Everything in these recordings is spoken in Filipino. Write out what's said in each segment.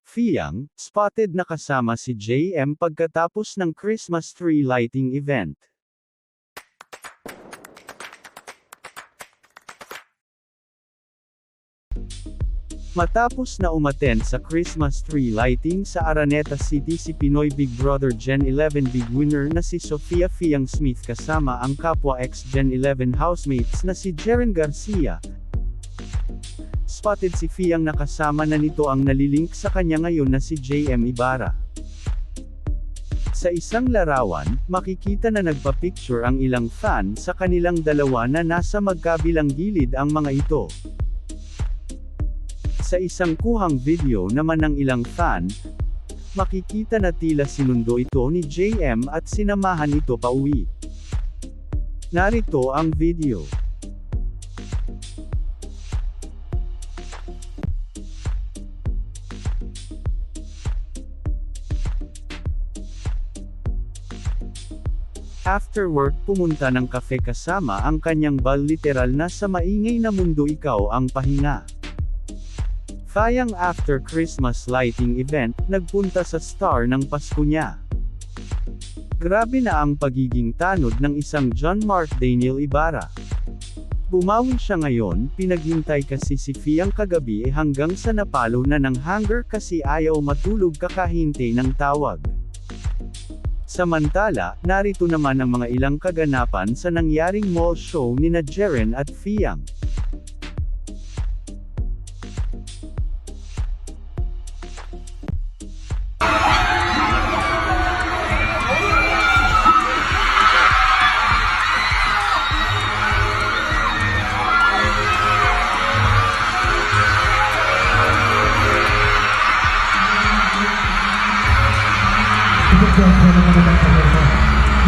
Fiang, spotted na kasama si JM pagkatapos ng Christmas tree lighting event. Matapos na umattend sa Christmas tree lighting sa Araneta City si Pinoy Big Brother Gen 11 Big Winner na si Sofia Fiang Smith kasama ang kapwa ex-Gen 11 housemates na si Jeren Garcia. Spotted si Fiang na kasama na nito ang nalilink sa kanya ngayon na si JM Ibarra. Sa isang larawan, makikita na nagpa-picture ang ilang fan sa kanilang dalawa na nasa magkabilang gilid ang mga ito. Sa isang kuhang video naman ng ilang fan, makikita na tila sinundo ito ni JM at sinamahan ito pauwi. Narito ang video. After work pumunta ng kafe kasama ang kanyang bal, literal na sa maingay na mundo ikaw ang pahinga. Fiang after Christmas lighting event, nagpunta sa star ng Pasko niya. Grabe na ang pagiging tanod ng isang John Mark Daniel Ibarra. Bumawi siya ngayon, pinaghintay kasi si Fiang kagabi hanggang sa napalo na ng hunger kasi ayaw matulog kakahintay ng tawag. Samantala, narito naman ang mga ilang kaganapan sa nangyaring mall show nina Jeren at Fiang.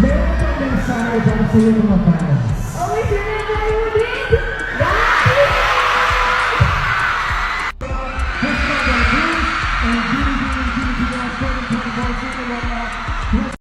Meron pang mensahe para sa iyo mga fans. Always remember you did.